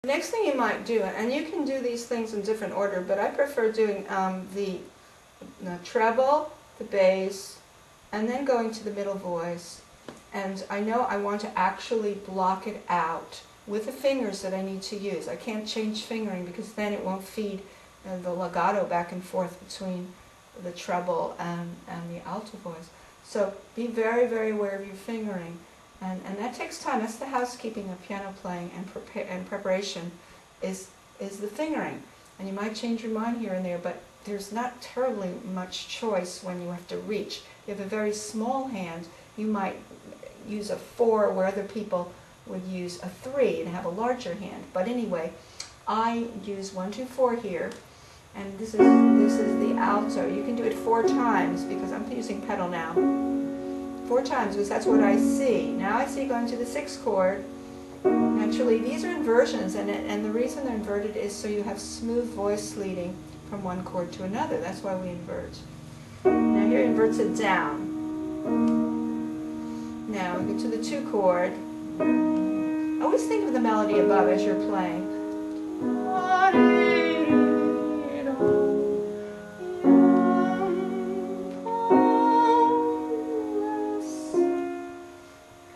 The next thing you might do, and you can do these things in different order, but I prefer doing the treble, the bass, and then going to the middle voice. And I know I want to actually block it out with the fingers that I need to use. I can't change fingering because then it won't feed the legato back and forth between the treble and the alto voice. So be very, very aware of your fingering. And that takes time. That's the housekeeping of piano playing and preparation is the fingering. And you might change your mind here and there, but there's not terribly much choice when you have to reach. If you have a very small hand, you might use a 4 where other people would use a 3 and have a larger hand. But anyway, I use 1, 2, 4 here, and this is the alto. You can do it 4 times because I'm using pedal now. 4 times because that's what I see. Now I see going to the 6th chord. Naturally, these are inversions, and the reason they're inverted is so you have smooth voice leading from one chord to another. That's why we invert. Now here it inverts it down. Now we get to the 2 chord. Always think of the melody above as you're playing.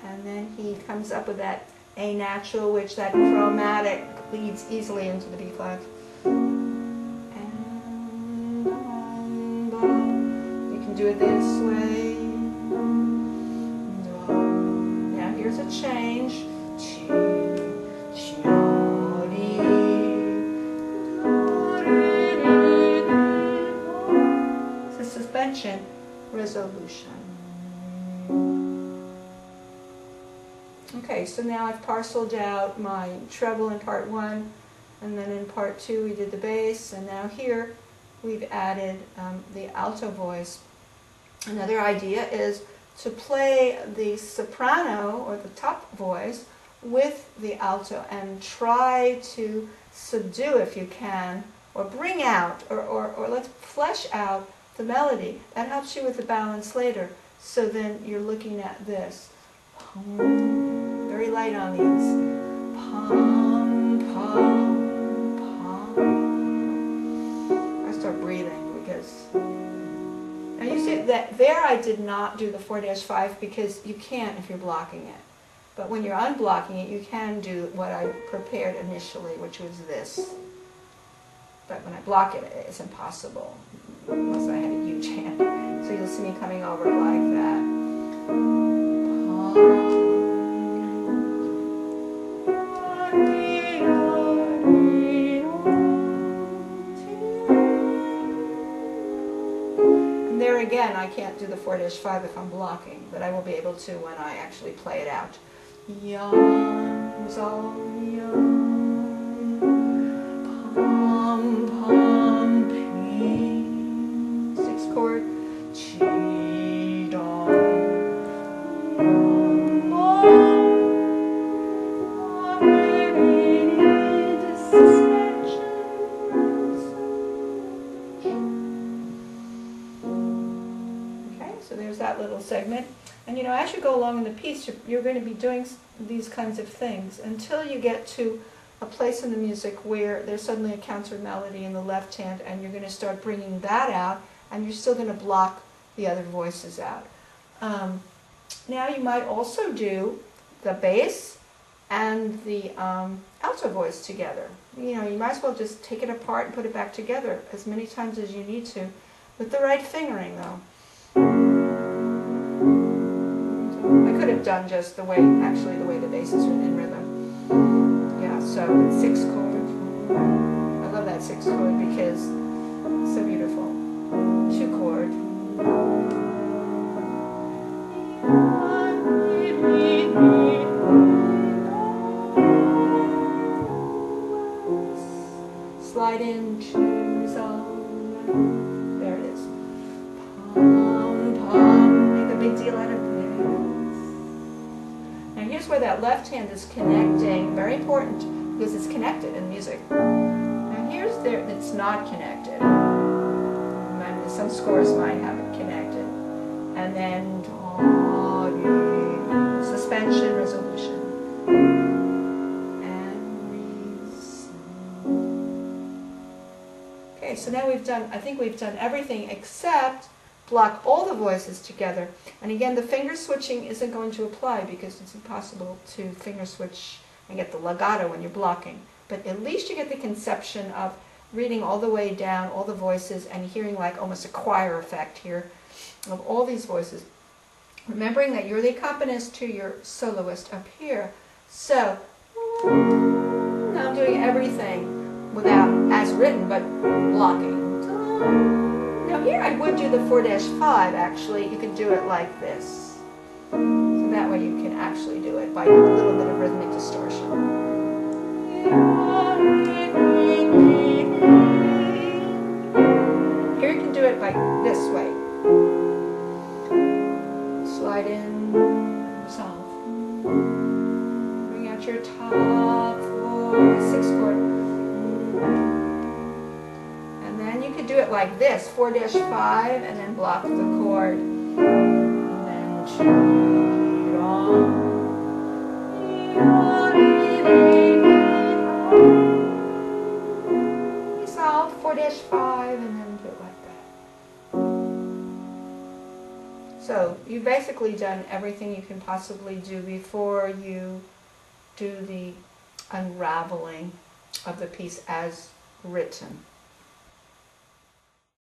And then he comes up with that A natural, which that chromatic leads easily into the B flat. You can do it this way. Now here's a change. It's a suspension resolution. Okay, so now I've parceled out my treble in part 1, and then in part 2 we did the bass, and now here we've added the alto voice. Another idea is to play the soprano or the top voice with the alto and try to subdue, if you can, or bring out, or let's flesh out the melody. That helps you with the balance later. So then you're looking at this. Very light on these. Pum, pum, pum. I start breathing because... Now you see that there I did not do the 4-5 because you can't if you're blocking it. But when you're unblocking it, you can do what I prepared initially, which was this. But when I block it, it's impossible, unless I had a huge hand. So you'll see me coming over like that. And there again, I can't do the 4-5 if I'm blocking, but I will be able to when I actually play it out. Yum, sol, yum, pum, pum, pee. 6th chord, chi, do, okay, so there's that little segment. And you know, as you go along in the piece, you're going to be doing these kinds of things until you get to a place in the music where there's suddenly a counter melody in the left hand, and you're going to start bringing that out, and you're still going to block the other voices out. Now you might also do the bass and the alto voice together. You know, you might as well just take it apart and put it back together as many times as you need to, with the right fingering though. I could have done just the way the basses are in rhythm. Yeah, so 6th chord. I love that 6th chord because it's so beautiful. 2 chord. Slide in, choose all. There it is. Pum, pum. Make a big deal out of this. Now here's where that left hand is connecting. Very important because it's connected in music. Now here's there that's not connected. And some scores might have it connected. And then suspension resolution. And Okay, so now I think we've done everything except block all the voices together. And again, the finger switching isn't going to apply because it's impossible to finger switch and get the legato when you're blocking. But at least you get the conception of reading all the way down, all the voices, and hearing like almost a choir effect here of all these voices. Remembering that you're the accompanist to your soloist up here. So, now I'm doing everything without, as written, but blocking. Now here I would do the 4-5 actually. You could do it like this. So that way you can actually do it by a little bit of rhythmic distortion. Here you can do it like this way. Slide in, resolve. Bring out your top 6 chord. And then you could do it like this, 4-5, and then block the chord. And then turn it on. Resolve, 4-5, and then do it like that. So you've basically done everything you can possibly do before you do the unraveling of the piece as written.